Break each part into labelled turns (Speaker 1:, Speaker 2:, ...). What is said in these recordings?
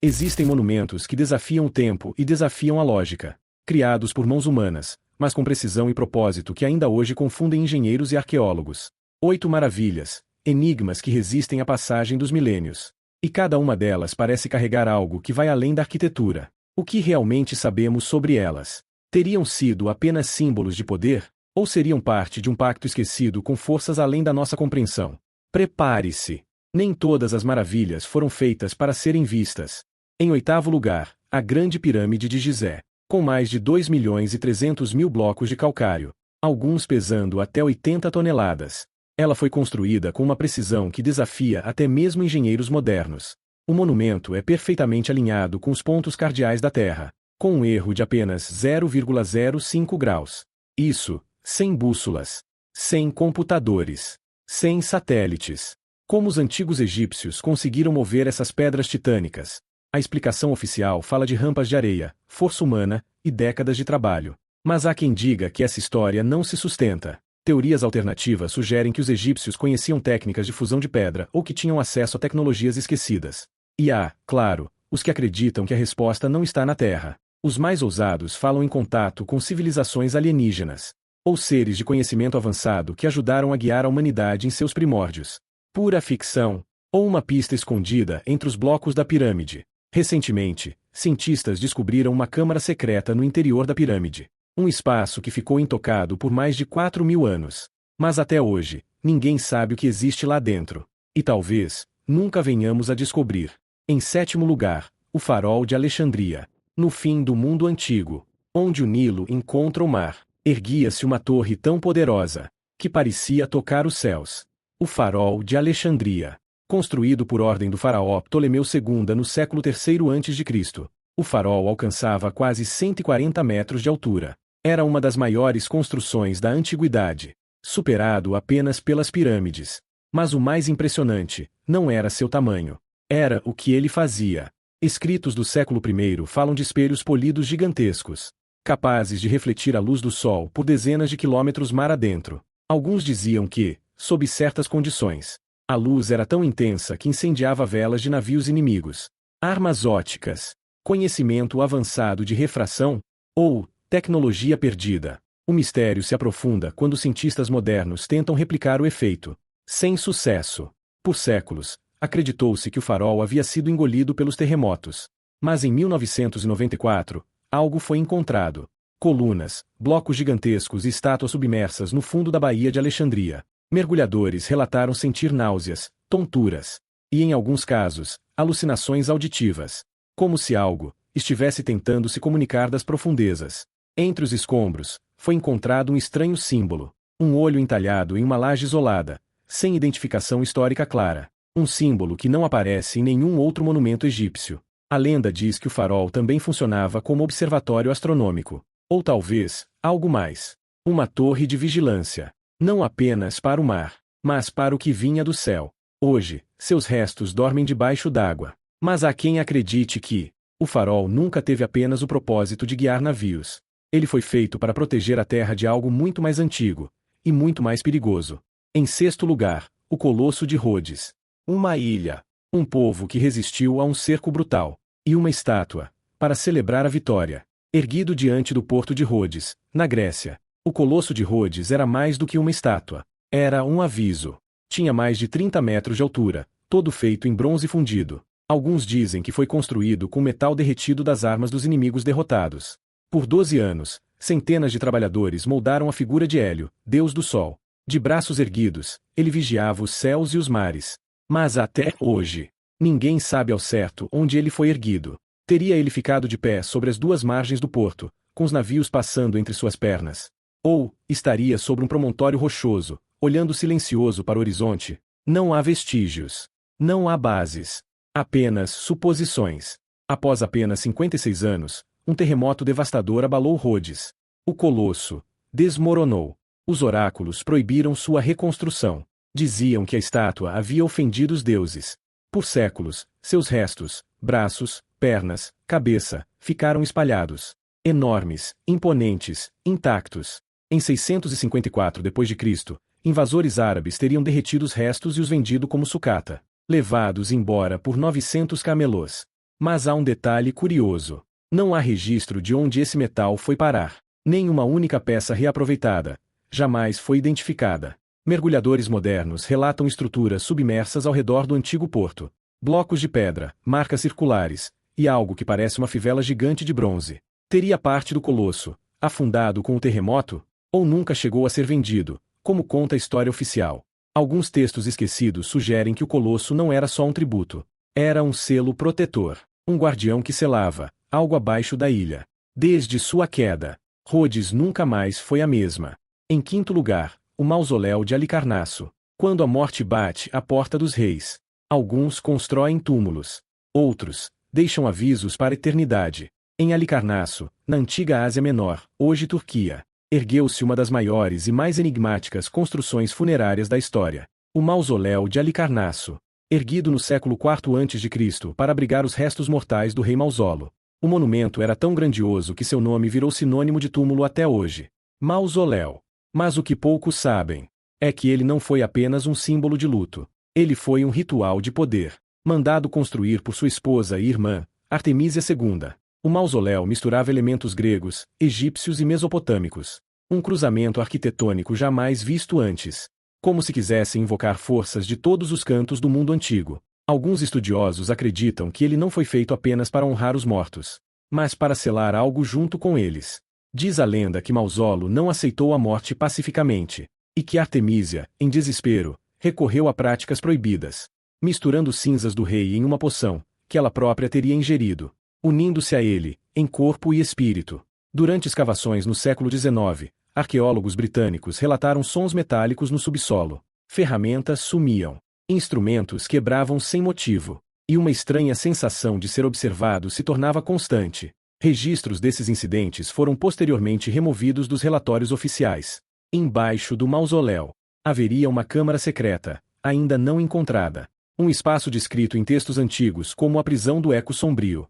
Speaker 1: Existem monumentos que desafiam o tempo e desafiam a lógica, criados por mãos humanas, mas com precisão e propósito que ainda hoje confundem engenheiros e arqueólogos. 8 maravilhas, enigmas que resistem à passagem dos milênios. E cada uma delas parece carregar algo que vai além da arquitetura. O que realmente sabemos sobre elas? Teriam sido apenas símbolos de poder? Ou seriam parte de um pacto esquecido com forças além da nossa compreensão? Prepare-se! Nem todas as maravilhas foram feitas para serem vistas. Em 8º lugar, a Grande Pirâmide de Gizé, com mais de 2.300.000 blocos de calcário, alguns pesando até 80 toneladas. Ela foi construída com uma precisão que desafia até mesmo engenheiros modernos. O monumento é perfeitamente alinhado com os pontos cardeais da Terra, com um erro de apenas 0,05 graus. Isso, sem bússolas, sem computadores, sem satélites. Como os antigos egípcios conseguiram mover essas pedras titânicas? A explicação oficial fala de rampas de areia, força humana e décadas de trabalho. Mas há quem diga que essa história não se sustenta. Teorias alternativas sugerem que os egípcios conheciam técnicas de fusão de pedra ou que tinham acesso a tecnologias esquecidas. E há, claro, os que acreditam que a resposta não está na Terra. Os mais ousados falam em contato com civilizações alienígenas, ou seres de conhecimento avançado que ajudaram a guiar a humanidade em seus primórdios. Pura ficção, ou uma pista escondida entre os blocos da pirâmide. Recentemente, cientistas descobriram uma câmara secreta no interior da pirâmide. Um espaço que ficou intocado por mais de 4.000 anos. Mas até hoje, ninguém sabe o que existe lá dentro. E talvez, nunca venhamos a descobrir. Em 7º lugar, o Farol de Alexandria. No fim do mundo antigo, onde o Nilo encontra o mar, erguia-se uma torre tão poderosa, que parecia tocar os céus. O Farol de Alexandria. Construído por ordem do faraó Ptolomeu II no século III a.C., o farol alcançava quase 140 metros de altura. Era uma das maiores construções da antiguidade, superado apenas pelas pirâmides. Mas o mais impressionante não era seu tamanho. Era o que ele fazia. Escritos do século I falam de espelhos polidos gigantescos, capazes de refletir a luz do sol por dezenas de quilômetros mar adentro. Alguns diziam que, sob certas condições, a luz era tão intensa que incendiava velas de navios inimigos. Armas óticas, conhecimento avançado de refração, ou tecnologia perdida. O mistério se aprofunda quando cientistas modernos tentam replicar o efeito. Sem sucesso. Por séculos, acreditou-se que o farol havia sido engolido pelos terremotos. Mas em 1994, algo foi encontrado. Colunas, blocos gigantescos e estátuas submersas no fundo da Baía de Alexandria. Mergulhadores relataram sentir náuseas, tonturas e, em alguns casos, alucinações auditivas. Como se algo estivesse tentando se comunicar das profundezas. Entre os escombros, foi encontrado um estranho símbolo. Um olho entalhado em uma laje isolada, sem identificação histórica clara. Um símbolo que não aparece em nenhum outro monumento egípcio. A lenda diz que o farol também funcionava como observatório astronômico. Ou talvez, algo mais. Uma torre de vigilância. Não apenas para o mar, mas para o que vinha do céu. Hoje, seus restos dormem debaixo d'água. Mas há quem acredite que o farol nunca teve apenas o propósito de guiar navios. Ele foi feito para proteger a terra de algo muito mais antigo e muito mais perigoso. Em 6º lugar, o Colosso de Rhodes. Uma ilha, um povo que resistiu a um cerco brutal, e uma estátua, para celebrar a vitória. Erguido diante do porto de Rhodes, na Grécia, o Colosso de Rhodes era mais do que uma estátua. Era um aviso. Tinha mais de 30 metros de altura, todo feito em bronze fundido. Alguns dizem que foi construído com metal derretido das armas dos inimigos derrotados. Por 12 anos, centenas de trabalhadores moldaram a figura de Hélio, deus do sol. De braços erguidos, ele vigiava os céus e os mares. Mas até hoje, ninguém sabe ao certo onde ele foi erguido. Teria ele ficado de pé sobre as duas margens do porto, com os navios passando entre suas pernas? Ou estaria sobre um promontório rochoso, olhando silencioso para o horizonte? Não há vestígios. Não há bases. Apenas suposições. Após apenas 56 anos, um terremoto devastador abalou Rhodes. O colosso desmoronou. Os oráculos proibiram sua reconstrução. Diziam que a estátua havia ofendido os deuses. Por séculos, seus restos, braços, pernas, cabeça, ficaram espalhados. Enormes, imponentes, intactos. Em 654 d.C., invasores árabes teriam derretido os restos e os vendido como sucata, levados embora por 900 camelôs. Mas há um detalhe curioso. Não há registro de onde esse metal foi parar. Nem uma única peça reaproveitada. Jamais foi identificada. Mergulhadores modernos relatam estruturas submersas ao redor do antigo porto. Blocos de pedra, marcas circulares, e algo que parece uma fivela gigante de bronze. Teria parte do colosso, afundado com o terremoto? Ou nunca chegou a ser vendido, como conta a história oficial? Alguns textos esquecidos sugerem que o colosso não era só um tributo. Era um selo protetor, um guardião que selava, algo abaixo da ilha. Desde sua queda, Rhodes nunca mais foi a mesma. Em quinto lugar, o mausoléu de Halicarnasso. Quando a morte bate à porta dos reis, alguns constroem túmulos. Outros deixam avisos para a eternidade. Em Halicarnasso, na antiga Ásia Menor, hoje Turquia, ergueu-se uma das maiores e mais enigmáticas construções funerárias da história. O mausoléu de Halicarnasso, erguido no século IV a.C. para abrigar os restos mortais do rei Mausolo. O monumento era tão grandioso que seu nome virou sinônimo de túmulo até hoje. Mausoléu. Mas o que poucos sabem é que ele não foi apenas um símbolo de luto. Ele foi um ritual de poder, mandado construir por sua esposa e irmã, Artemísia II. O mausoléu misturava elementos gregos, egípcios e mesopotâmicos. Um cruzamento arquitetônico jamais visto antes. Como se quisesse invocar forças de todos os cantos do mundo antigo. Alguns estudiosos acreditam que ele não foi feito apenas para honrar os mortos, mas para selar algo junto com eles. Diz a lenda que Mausolo não aceitou a morte pacificamente, e que Artemísia, em desespero, recorreu a práticas proibidas, misturando cinzas do rei em uma poção, que ela própria teria ingerido, unindo-se a ele, em corpo e espírito. Durante escavações no século XIX, arqueólogos britânicos relataram sons metálicos no subsolo. Ferramentas sumiam. Instrumentos quebravam sem motivo. E uma estranha sensação de ser observado se tornava constante. Registros desses incidentes foram posteriormente removidos dos relatórios oficiais. Embaixo do mausoléu, haveria uma câmara secreta, ainda não encontrada. Um espaço descrito em textos antigos como a prisão do Eco Sombrio.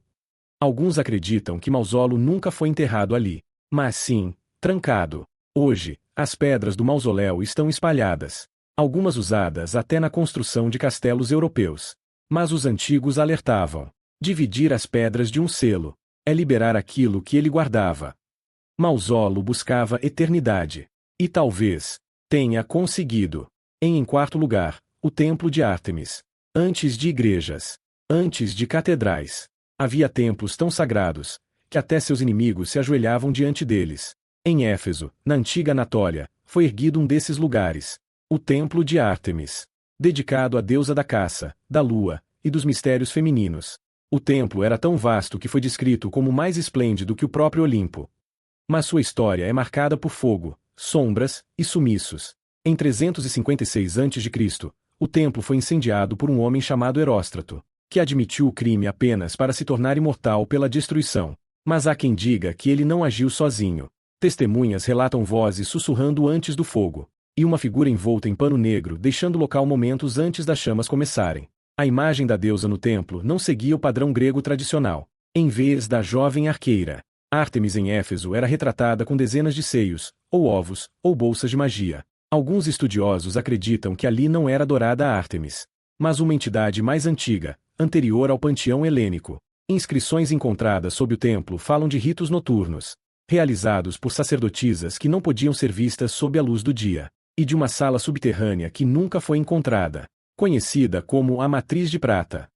Speaker 1: Alguns acreditam que Mausolo nunca foi enterrado ali, mas sim, trancado. Hoje, as pedras do mausoléu estão espalhadas, algumas usadas até na construção de castelos europeus. Mas os antigos alertavam: dividir as pedras de um selo é liberar aquilo que ele guardava. Mausolo buscava eternidade. E talvez tenha conseguido. Em quarto lugar, o Templo de Ártemis. Antes de igrejas, antes de catedrais, havia templos tão sagrados que até seus inimigos se ajoelhavam diante deles. Em Éfeso, na antiga Anatólia, foi erguido um desses lugares, o Templo de Ártemis, dedicado à deusa da caça, da lua e dos mistérios femininos. O templo era tão vasto que foi descrito como mais esplêndido que o próprio Olimpo. Mas sua história é marcada por fogo, sombras e sumiços. Em 356 a.C., o templo foi incendiado por um homem chamado Heróstrato, que admitiu o crime apenas para se tornar imortal pela destruição. Mas há quem diga que ele não agiu sozinho. Testemunhas relatam vozes sussurrando antes do fogo, e uma figura envolta em pano negro deixando o local momentos antes das chamas começarem. A imagem da deusa no templo não seguia o padrão grego tradicional. Em vez da jovem arqueira, Ártemis em Éfeso era retratada com dezenas de seios, ou ovos, ou bolsas de magia. Alguns estudiosos acreditam que ali não era adorada a Ártemis, mas uma entidade mais antiga, anterior ao panteão helênico. Inscrições encontradas sob o templo falam de ritos noturnos, realizados por sacerdotisas que não podiam ser vistas sob a luz do dia, e de uma sala subterrânea que nunca foi encontrada, conhecida como a Matriz de Prata.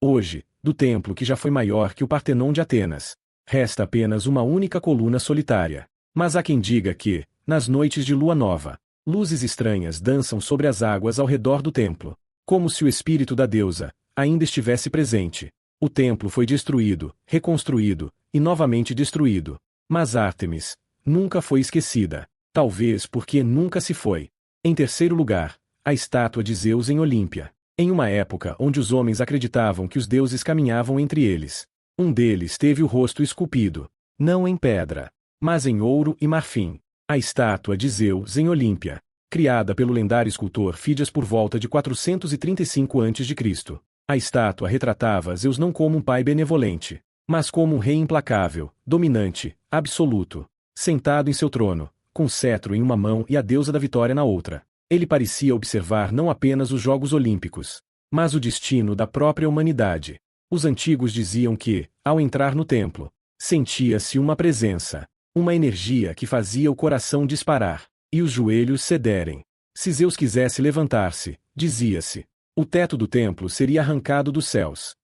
Speaker 1: Hoje, do templo que já foi maior que o Partenon de Atenas, resta apenas uma única coluna solitária. Mas há quem diga que, nas noites de lua nova, luzes estranhas dançam sobre as águas ao redor do templo, como se o espírito da deusa ainda estivesse presente. O templo foi destruído, reconstruído, e novamente destruído. Mas Ártemis nunca foi esquecida, talvez porque nunca se foi. Em terceiro lugar, a estátua de Zeus em Olímpia. Em uma época onde os homens acreditavam que os deuses caminhavam entre eles, um deles teve o rosto esculpido, não em pedra, mas em ouro e marfim. A estátua de Zeus em Olímpia, criada pelo lendário escultor Fídias por volta de 435 a.C. A estátua retratava Zeus não como um pai benevolente, mas como um rei implacável, dominante, absoluto, sentado em seu trono, com cetro em uma mão e a deusa da vitória na outra. Ele parecia observar não apenas os Jogos Olímpicos, mas o destino da própria humanidade. Os antigos diziam que, ao entrar no templo, sentia-se uma presença, uma energia que fazia o coração disparar, e os joelhos cederem. Se Zeus quisesse levantar-se, dizia-se, o teto do templo seria arrancado dos céus.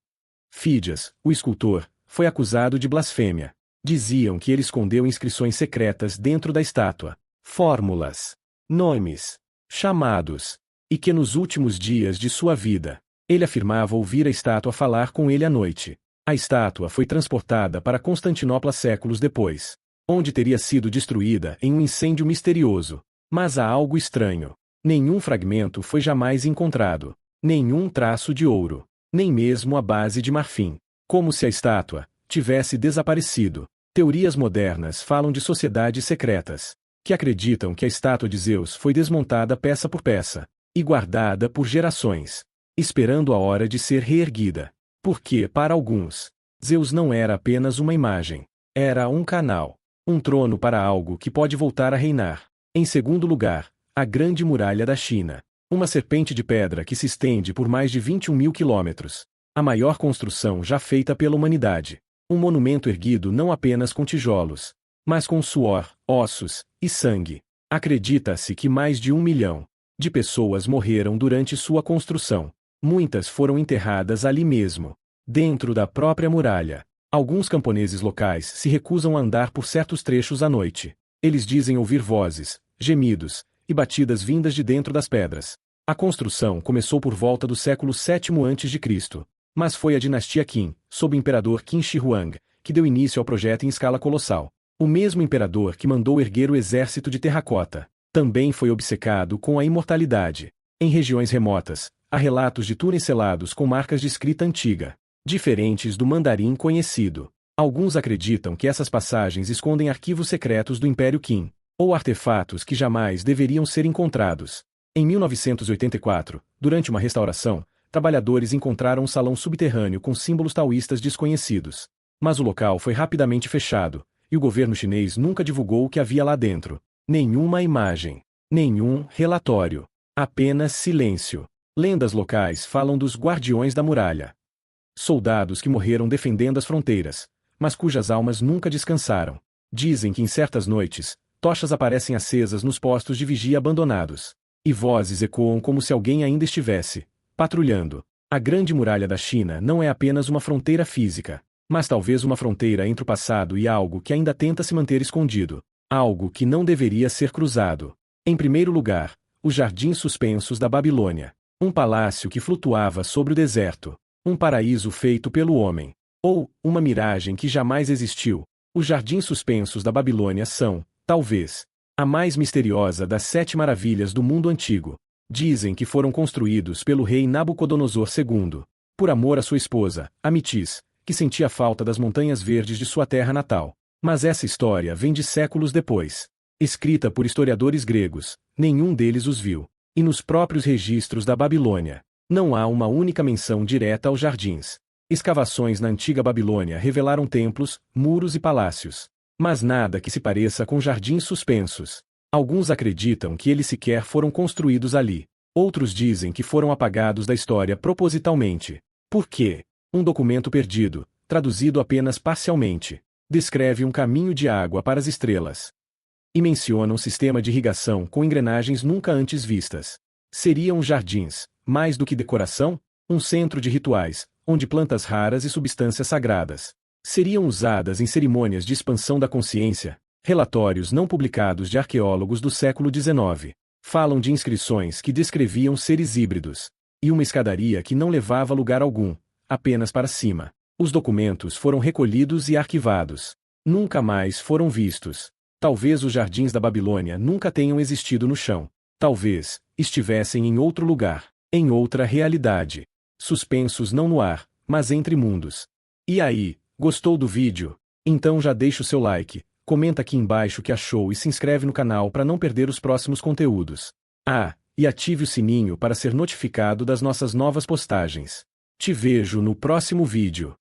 Speaker 1: Fídias, o escultor, foi acusado de blasfêmia. Diziam que ele escondeu inscrições secretas dentro da estátua, fórmulas, nomes, chamados, e que nos últimos dias de sua vida, ele afirmava ouvir a estátua falar com ele à noite. A estátua foi transportada para Constantinopla séculos depois, onde teria sido destruída em um incêndio misterioso. Mas há algo estranho. Nenhum fragmento foi jamais encontrado, nenhum traço de ouro, nem mesmo a base de marfim, como se a estátua tivesse desaparecido. Teorias modernas falam de sociedades secretas, que acreditam que a estátua de Zeus foi desmontada peça por peça, e guardada por gerações, esperando a hora de ser reerguida. Porque, para alguns, Zeus não era apenas uma imagem, era um canal, um trono para algo que pode voltar a reinar. Em segundo lugar, a Grande Muralha da China, uma serpente de pedra que se estende por mais de 21.000 quilômetros, a maior construção já feita pela humanidade. Um monumento erguido não apenas com tijolos, mas com suor, ossos e sangue. Acredita-se que mais de 1 milhão de pessoas morreram durante sua construção. Muitas foram enterradas ali mesmo, dentro da própria muralha. Alguns camponeses locais se recusam a andar por certos trechos à noite. Eles dizem ouvir vozes, gemidos e batidas vindas de dentro das pedras. A construção começou por volta do século VII a.C., mas foi a dinastia Qin, sob o imperador Qin Shi Huang, que deu início ao projeto em escala colossal. O mesmo imperador que mandou erguer o exército de terracota também foi obcecado com a imortalidade. Em regiões remotas, há relatos de túneis selados com marcas de escrita antiga, diferentes do mandarim conhecido. Alguns acreditam que essas passagens escondem arquivos secretos do Império Qin, ou artefatos que jamais deveriam ser encontrados. Em 1984, durante uma restauração, trabalhadores encontraram um salão subterrâneo com símbolos taoístas desconhecidos. Mas o local foi rapidamente fechado, e o governo chinês nunca divulgou o que havia lá dentro. Nenhuma imagem, nenhum relatório, apenas silêncio. Lendas locais falam dos guardiões da muralha. Soldados que morreram defendendo as fronteiras, mas cujas almas nunca descansaram. Dizem que em certas noites, tochas aparecem acesas nos postos de vigia abandonados, e vozes ecoam como se alguém ainda estivesse patrulhando. A Grande Muralha da China não é apenas uma fronteira física, mas talvez uma fronteira entre o passado e algo que ainda tenta se manter escondido. Algo que não deveria ser cruzado. Em primeiro lugar, os Jardins Suspensos da Babilônia. Um palácio que flutuava sobre o deserto. Um paraíso feito pelo homem. Ou, uma miragem que jamais existiu. Os Jardins Suspensos da Babilônia são, talvez, a mais misteriosa das 7 maravilhas do mundo antigo. Dizem que foram construídos pelo rei Nabucodonosor II, por amor à sua esposa, Amitis, que sentia falta das montanhas verdes de sua terra natal. Mas essa história vem de séculos depois. Escrita por historiadores gregos, nenhum deles os viu. E nos próprios registros da Babilônia, não há uma única menção direta aos jardins. Escavações na antiga Babilônia revelaram templos, muros e palácios. Mas nada que se pareça com jardins suspensos. Alguns acreditam que eles sequer foram construídos ali. Outros dizem que foram apagados da história propositalmente. Por quê? Um documento perdido, traduzido apenas parcialmente, descreve um caminho de água para as estrelas. E menciona um sistema de irrigação com engrenagens nunca antes vistas. Seriam jardins, mais do que decoração? Um centro de rituais, onde plantas raras e substâncias sagradas seriam usadas em cerimônias de expansão da consciência. Relatórios não publicados de arqueólogos do século XIX falam de inscrições que descreviam seres híbridos, e uma escadaria que não levava a lugar algum, apenas para cima. Os documentos foram recolhidos e arquivados. Nunca mais foram vistos. Talvez os jardins da Babilônia nunca tenham existido no chão. Talvez estivessem em outro lugar, em outra realidade. Suspensos não no ar, mas entre mundos. E aí, gostou do vídeo? Então já deixa o seu like, comenta aqui embaixo o que achou e se inscreve no canal para não perder os próximos conteúdos. Ah, e ative o sininho para ser notificado das nossas novas postagens. Te vejo no próximo vídeo.